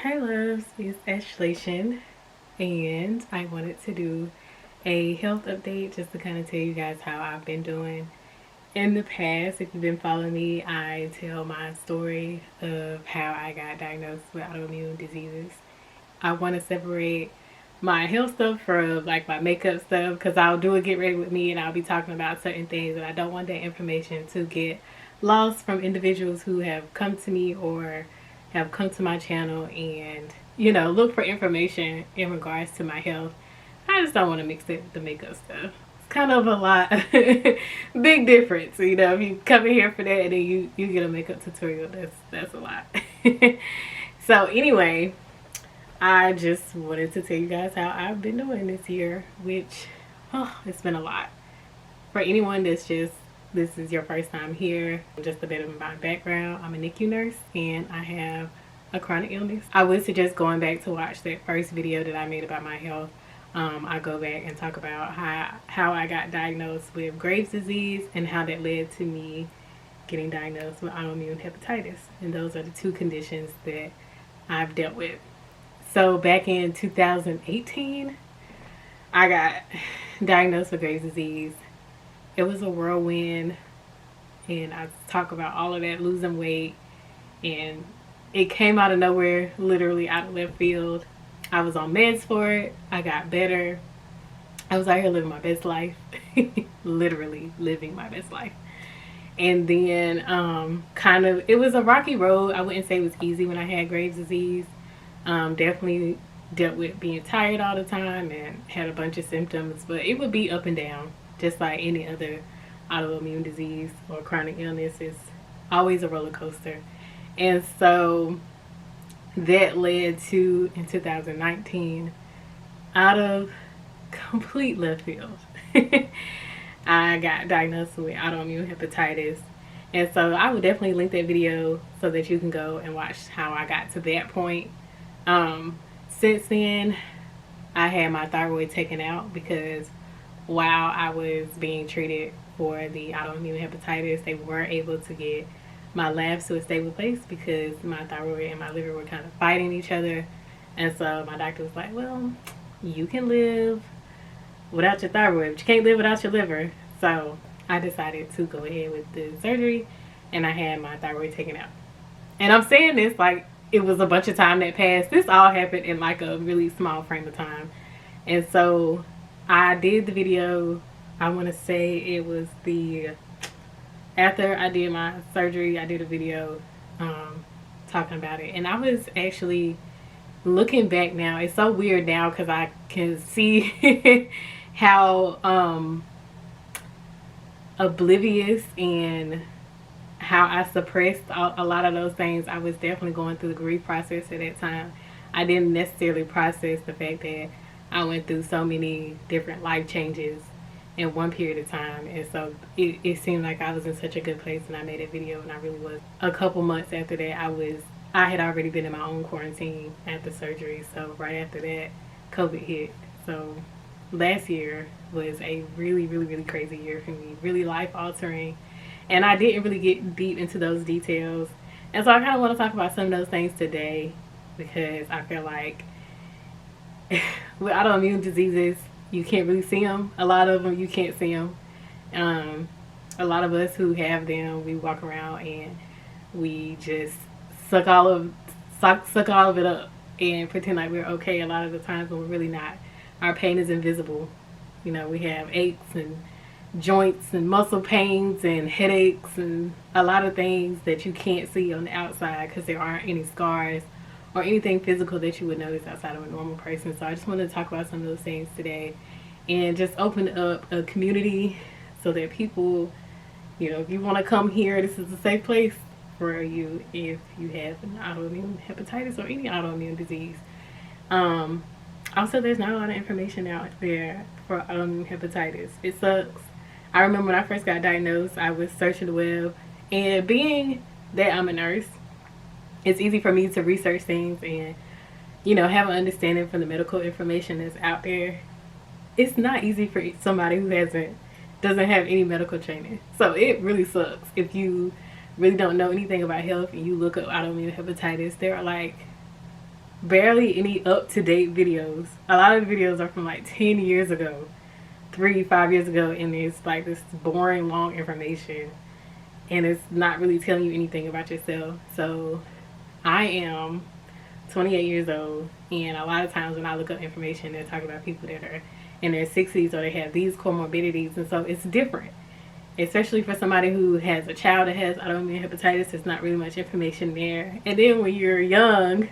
Hi loves, it's Ashlation, and I wanted to do a health update just to kind of tell you guys how I've been doing. In the past, if you've been following me, I tell my story of how I got diagnosed with autoimmune diseases. I want to separate my health stuff from like my makeup stuff because I'll do a get ready with me and I'll be talking about certain things, and I don't want that information to get lost from individuals who have come to me or have come to my channel and look for information in regards to my health. I just don't want to mix it with the makeup stuff. It's kind of a lot. Big difference, if you come in here for that and then you get a makeup tutorial, that's a lot. So anyway, I just wanted to tell you guys how I've been doing this year, which it's been a lot. For anyone this is your first time here, just a bit of my background. I'm a NICU nurse and I have a chronic illness. I would suggest going back to watch that first video that I made about my health. I go back and talk about how I got diagnosed with Graves' disease and how that led to me getting diagnosed with autoimmune hepatitis. And those are the two conditions that I've dealt with. So back in 2018, I got diagnosed with Graves' disease. It was a whirlwind, and I talk about all of that, losing weight, and it came out of nowhere, literally out of left field. I was on meds for it. I got better. I was out here living my best life. Literally living my best life. And then it was a rocky road. I wouldn't say it was easy when I had Graves' disease. Definitely dealt with being tired all the time and had a bunch of symptoms, but it would be up and down just like any other autoimmune disease or chronic illness. Is always a roller coaster. And so that led to, in 2019, out of complete left field, I got diagnosed with autoimmune hepatitis. And so I would definitely link that video so that you can go and watch how I got to that point. Since then, I had my thyroid taken out because while I was being treated for the autoimmune hepatitis, they weren't able to get my labs to a stable place because my thyroid and my liver were kind of fighting each other. And so my doctor was like, well, you can live without your thyroid, but you can't live without your liver. So I decided to go ahead with the surgery and I had my thyroid taken out. And I'm saying this like it was a bunch of time that passed. This all happened in like a really small frame of time. And so I did the video, I want to say it was after I did my surgery, I did a video talking about it. And I was actually looking back now. It's so weird now because I can see how oblivious and how I suppressed a lot of those things. I was definitely going through the grief process at that time. I didn't necessarily process the fact that I went through so many different life changes in one period of time. And so it seemed like I was in such a good place when I made a video, and I really was. A couple months after that, I had already been in my own quarantine after surgery. So right after that, COVID hit. So last year was a really, really, really crazy year for me. Really life altering. And I didn't really get deep into those details. And so I kind of want to talk about some of those things today because I feel like with autoimmune diseases, you can't really see them. A lot of them, you can't see them. A lot of us who have them, we walk around and we just suck all of it up and pretend like we're okay a lot of the times when we're really not. Our pain is invisible. We have aches and joints and muscle pains and headaches and a lot of things that you can't see on the outside because there aren't any scars or anything physical that you would notice outside of a normal person. So I just wanted to talk about some of those things today and just open up a community so that people, if you want to come here, this is a safe place for you if you have an autoimmune hepatitis or any autoimmune disease. Also, there's not a lot of information out there for autoimmune hepatitis. It sucks. I remember when I first got diagnosed, I was searching the web, and being that I'm a nurse, it's easy for me to research things and, have an understanding from the medical information that's out there. It's not easy for somebody who doesn't have any medical training. So it really sucks if you really don't know anything about health and you look up autoimmune hepatitis. There are like barely any up-to-date videos. A lot of the videos are from like 10 years ago, 5 years ago, and it's like this boring long information, and it's not really telling you anything about yourself. So I am 28 years old, and a lot of times when I look up information, they're talking about people that are in their 60s or they have these comorbidities, and so it's different. Especially for somebody who has a child that has autoimmune hepatitis, there's not really much information there. And then when you're young,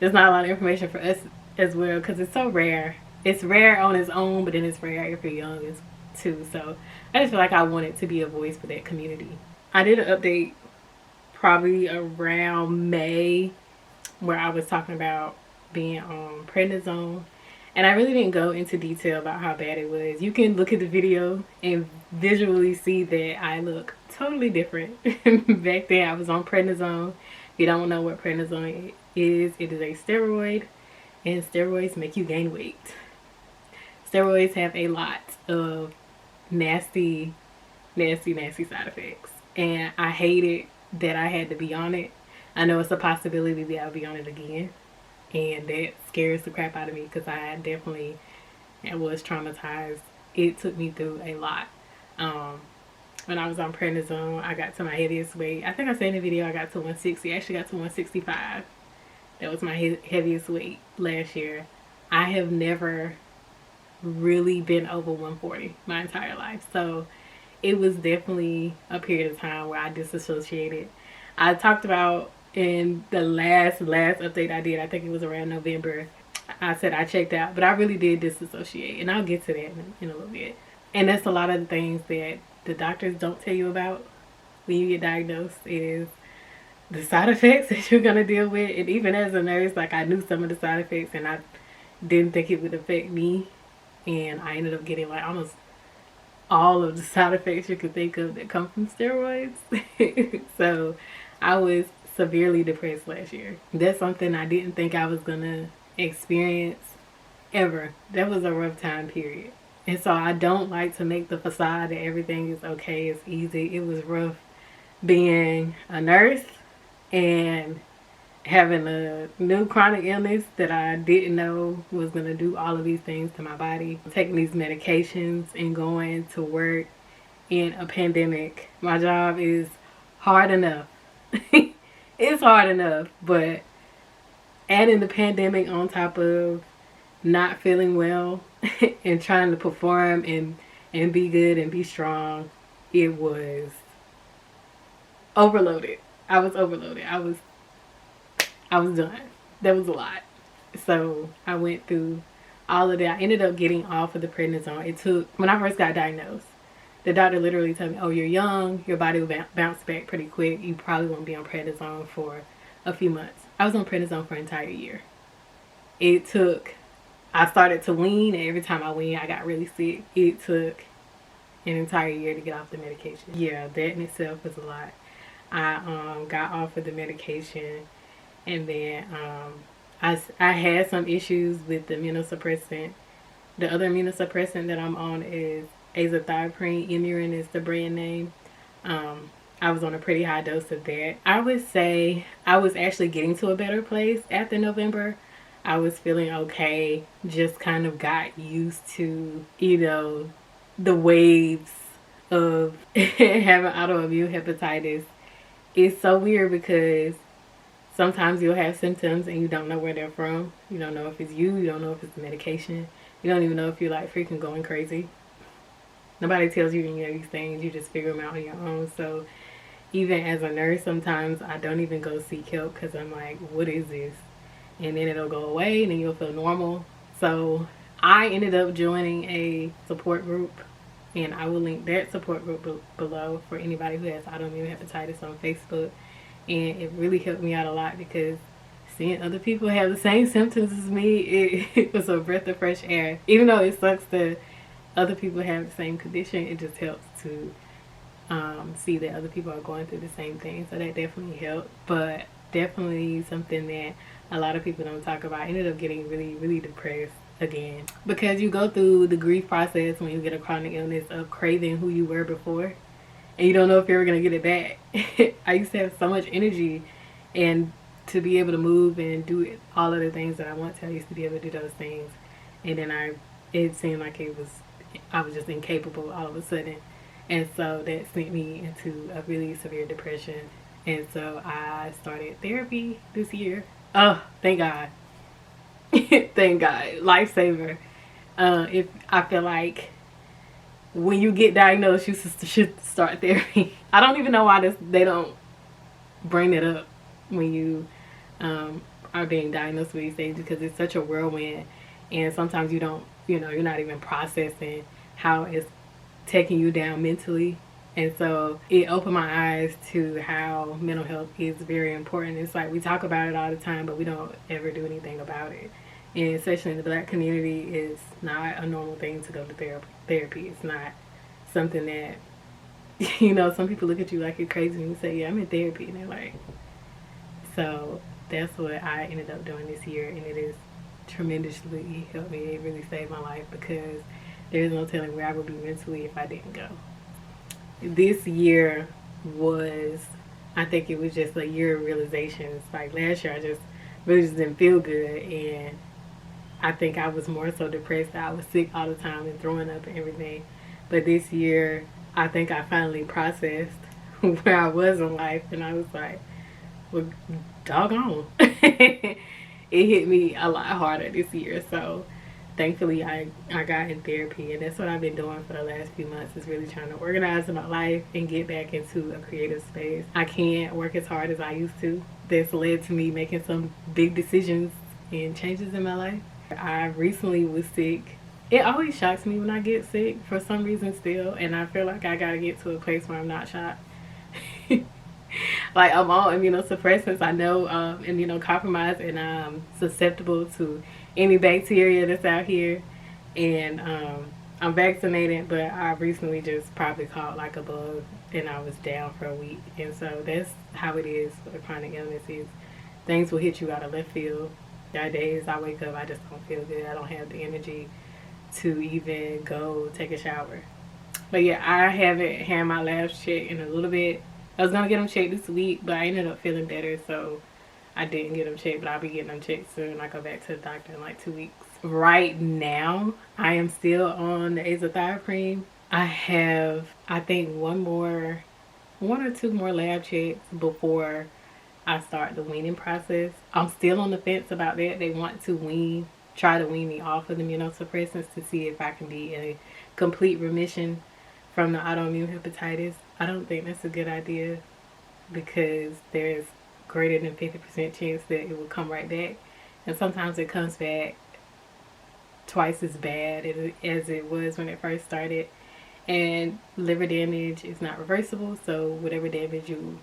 there's not a lot of information for us as well, because it's so rare. It's rare on its own, but then it's rare if you're young too. So I just feel like I wanted to be a voice for that community. I did an update probably around May where I was talking about being on prednisone, and I really didn't go into detail about how bad it was. You can look at the video and visually see that I look totally different. Back then I was on prednisone. If you don't know what prednisone is, it is a steroid, and steroids make you gain weight. Steroids have a lot of nasty side effects, and I hated that I had to be on it. I know it's a possibility that I'll be on it again, and that scares the crap out of me because I definitely was traumatized. It took me through a lot. When I was on prednisone, I got to my heaviest weight. I think I said in the video I got to 160. I actually got to 165. That was my heaviest weight last year. I have never really been over 140 my entire life. So it was definitely a period of time where I disassociated. I talked about in the last update I did, I think it was around November, I said I checked out, but I really did disassociate, and I'll get to that in a little bit. And that's a lot of the things that the doctors don't tell you about when you get diagnosed, is the side effects that you're gonna deal with. And even as a nurse, like, I knew some of the side effects and I didn't think it would affect me, and I ended up getting like almost all of the side effects you could think of that come from steroids. So I was severely depressed last year. That's something I didn't think I was gonna experience ever. That was a rough time period. And so I don't like to make the facade that everything is okay, it's easy. It was rough being a nurse and having a new chronic illness that I didn't know was going to do all of these things to my body. Taking these medications and going to work in a pandemic. My job is hard enough. It's hard enough, but adding the pandemic on top of not feeling well and trying to perform and be good and be strong, it was overloaded. I was overloaded. I was done. That was a lot. So I went through all of that. I ended up getting off of the prednisone. It took, when I first got diagnosed, the doctor literally told me, oh, you're young, your body will bounce back pretty quick. You probably won't be on prednisone for a few months. I was on prednisone for an entire year. It took, I started to wean, and every time I weaned, I got really sick. It took an entire year to get off the medication. Yeah, that in itself was a lot. I got off of the medication, and then I had some issues with the immunosuppressant. The other immunosuppressant that I'm on is azathioprine. Imurin is the brand name. I was on a pretty high dose of that. I would say I was actually getting to a better place after November. I was feeling okay. Just kind of got used to, you know, the waves of having autoimmune hepatitis. It's so weird because sometimes you'll have symptoms and you don't know where they're from. You don't know if it's you. You don't know if it's the medication. You don't even know if you're like freaking going crazy. Nobody tells you any of these things. You just figure them out on your own. So even as a nurse, sometimes I don't even go seek help because I'm like, what is this? And then it'll go away and then you'll feel normal. So I ended up joining a support group, and I will link that support group below for anybody who has autoimmune hepatitis on Facebook. And it really helped me out a lot because seeing other people have the same symptoms as me, it was a breath of fresh air. Even though it sucks that other people have the same condition, it just helps to see that other people are going through the same thing. So that definitely helped. But definitely something that a lot of people don't talk about. I ended up getting really depressed again because you go through the grief process when you get a chronic illness of craving who you were before, and you don't know if you're ever gonna get it back. I used to have so much energy, and to be able to move and do all of the things that I want to. I used to be able to do those things, and then it seemed like I was just incapable all of a sudden, and so that sent me into a really severe depression. And so I started therapy this year. Oh, thank God. Thank God. Lifesaver. If I feel like when you get diagnosed, you should start therapy. I don't even know why they don't bring it up when you are being diagnosed with these things, because it's such a whirlwind, and sometimes you don't, you're not even processing how it's taking you down mentally. And so it opened my eyes to how mental health is very important. It's like we talk about it all the time, but we don't ever do anything about it. And especially in the Black community, it's not a normal thing to go to therapy. It's not something that, some people look at you like you're crazy when you say, yeah, I'm in therapy. And they're like, so that's what I ended up doing this year. And it has tremendously helped me. It really saved my life, because there's no telling where I would be mentally if I didn't go. This year I think it was just a year of realizations. Like last year, I just really just didn't feel good, and I think I was more so depressed that I was sick all the time and throwing up and everything. But this year, I think I finally processed where I was in life, and I was like, well, doggone. It hit me a lot harder this year, so thankfully I got in therapy, and that's what I've been doing for the last few months, is really trying to organize my life and get back into a creative space. I can't work as hard as I used to. That's led to me making some big decisions and changes in my life. I recently was sick. It always shocks me when I get sick for some reason still, and I feel like I gotta get to a place where I'm not shocked. Like I'm on immunosuppressants, I know immunocompromised, and I'm susceptible to any bacteria that's out here, and I'm vaccinated, but I recently just probably caught like a bug, and I was down for a week. And so that's how it is with chronic illness, is things will hit you out of left field. There are days I wake up, I just don't feel good. I don't have the energy to even go take a shower. But yeah, I haven't had my labs checked in a little bit. I was gonna get them checked this week, but I ended up feeling better, so I didn't get them checked. But I'll be getting them checked soon. I go back to the doctor in like 2 weeks. Right now, I am still on the azathioprine. I have, I think, one or two more lab checks before I start the weaning process. I'm still on the fence about that. They want to try to wean me off of the immunosuppressants to see if I can be in a complete remission from the autoimmune hepatitis. I don't think that's a good idea, because there's greater than 50% chance that it will come right back, and sometimes it comes back twice as bad as it was when it first started. And liver damage is not reversible, so whatever damage you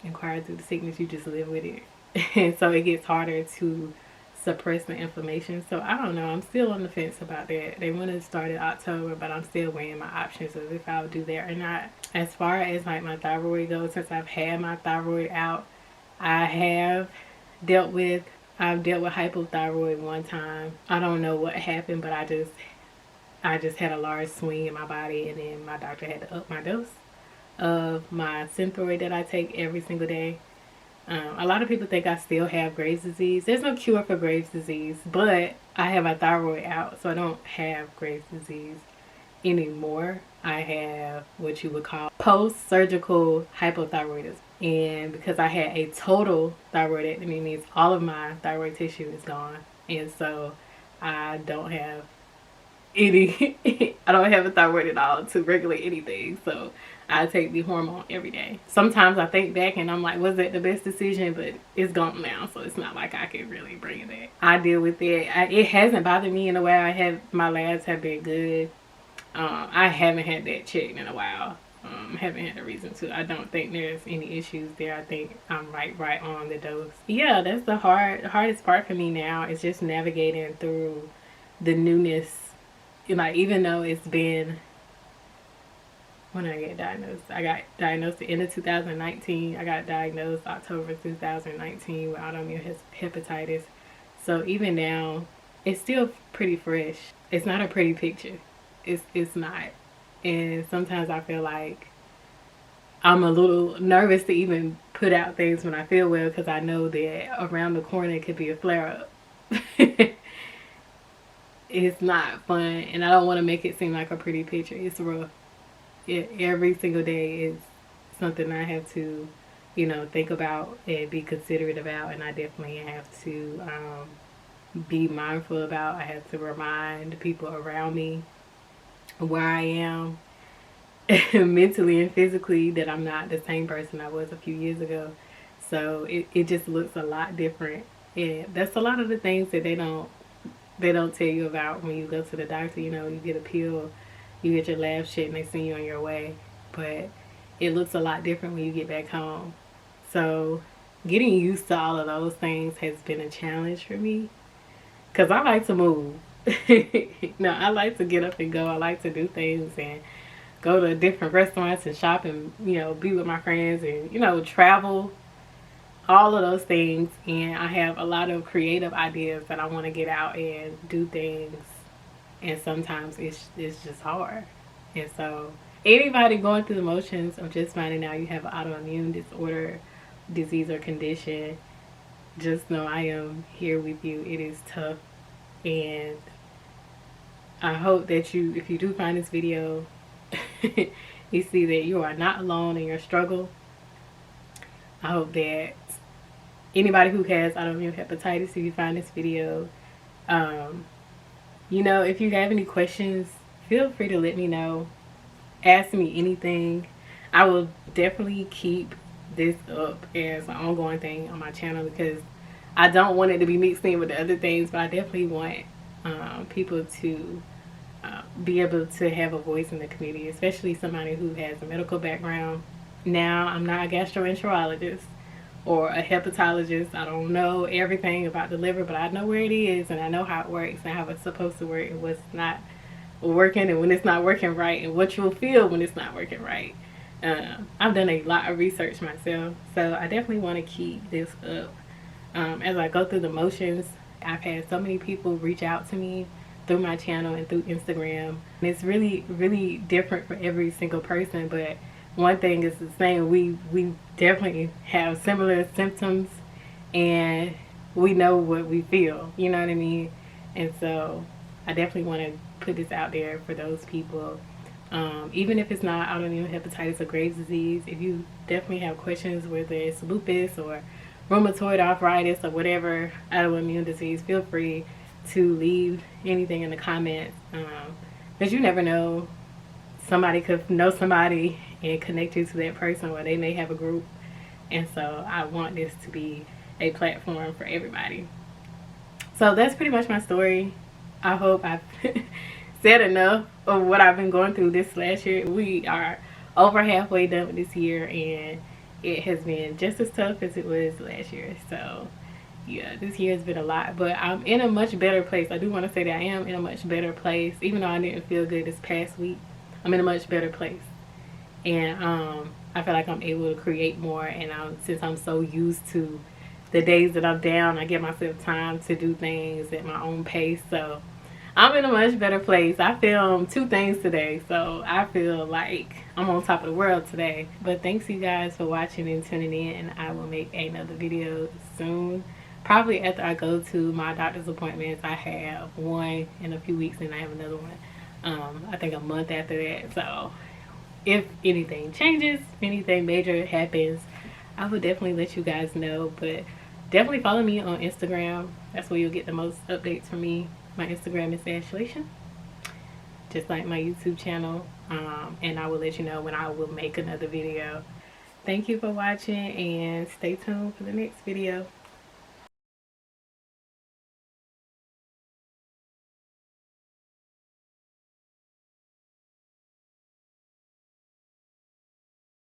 acquired through the sickness, you just live with it. And so it gets harder to suppress the inflammation. So I don't know, I'm still on the fence about that. They want to start in October, but I'm still weighing my options of if I'll do that or not. As far as like my thyroid goes, since I've had my thyroid out, I've dealt with hypothyroid one time. I don't know what happened, but I just had a large swing in my body, and then my doctor had to up my dose of my Synthroid that I take every single day. A lot of people think I still have Graves' disease. There's no cure for Graves' disease, but I have my thyroid out, so I don't have Graves' disease anymore. I have what you would call post-surgical hypothyroidism. And because I had a total thyroidectomy, means all of my thyroid tissue is gone. And so I don't have I don't have a thyroid at all to regulate anything. So I take the hormone every day. Sometimes I think back and I'm like, was that the best decision? But it's gone now, so it's not like I can really bring it back. I deal with it. It hasn't bothered me in a while. My labs have been good. I haven't had that checked in a while. Haven't had a reason to. I don't think there's any issues there. I think I'm right on the dose. Yeah, that's the hardest part for me now, is just navigating through the newness. Like, even though it's been, when I get diagnosed, I got diagnosed at the end of 2019. I got diagnosed October 2019 with autoimmune hepatitis. So even now, it's still pretty fresh. It's not a pretty picture. It's not. And sometimes I feel like I'm a little nervous to even put out things when I feel well, because I know that around the corner it could be a flare up. It's not fun, and I don't want to make it seem like a pretty picture. It's rough. Every single day is something I have to, you know, think about and be considerate about, and I definitely have to be mindful about. I have to remind people around me where I am mentally and physically, that I'm not the same person I was a few years ago. So it just looks a lot different, and that's a lot of the things that they don't tell you about when you go to the doctor. You know, you get a pill, you get your lab shit, and they send you on your way. But it looks a lot different when you get back home. So getting used to all of those things has been a challenge for me, because I like to move. No, I like to get up and go. I like to do things and go to different restaurants and shop and, you know, be with my friends and, you know, travel, all of those things. And I have a lot of creative ideas that I want to get out and do things, and sometimes it's just hard. And so anybody going through the motions of just finding out you have an autoimmune disorder, disease, or condition, just know I am here with you. It is tough, and I hope that if you do find this video, you see that you are not alone in your struggle. I hope that anybody who has autoimmune hepatitis, if you find this video, you know, if you have any questions, feel free to let me know. Ask me anything. I will definitely keep this up as an ongoing thing on my channel, because I don't want it to be mixed in with the other things, but I definitely want people to be able to have a voice in the community, especially somebody who has a medical background. Now, I'm not a gastroenterologist or a hepatologist. I don't know everything about the liver, but I know where it is, and I know how it works and how it's supposed to work, and what's not working, and when it's not working right, and what you'll feel when it's not working right. I've done a lot of research myself, so I definitely want to keep this up. As I go through the motions, I've had so many people reach out to me through my channel and through Instagram. And it's really, really different for every single person, but one thing is the same. We definitely have similar symptoms, and we know what we feel, you know what I mean? And so I definitely want to put this out there for those people. Even if it's not autoimmune hepatitis or Graves' disease, if you definitely have questions, whether it's lupus or rheumatoid arthritis or whatever autoimmune disease, feel free to leave anything in the comments, because you never know, somebody could know somebody and connect you to that person, or they may have a group. And so I want this to be a platform for everybody. So that's pretty much my story. I hope I've said enough of what I've been going through this last year. We are over halfway done with this year, and it has been just as tough as it was last year. So yeah, this year has been a lot, but I'm in a much better place. I do want to say that I am in a much better place. Even though I didn't feel good this past week, I'm in a much better place. And I feel like I'm able to create more, and since I'm so used to the days that I'm down, I give myself time to do things at my own pace. So I'm in a much better place. I filmed 2 things today, so I feel like I'm on top of the world today. But thanks you guys for watching and tuning in, and I will make another video soon. Probably after I go to my doctor's appointments. I have one in a few weeks, and I have another one I think a month after that. So if anything changes, if anything major happens, I will definitely let you guys know. But definitely follow me on Instagram. That's where you'll get the most updates from me. My Instagram is Ashlation, just like my YouTube channel. And I will let you know when I will make another video. Thank you for watching, and stay tuned for the next video.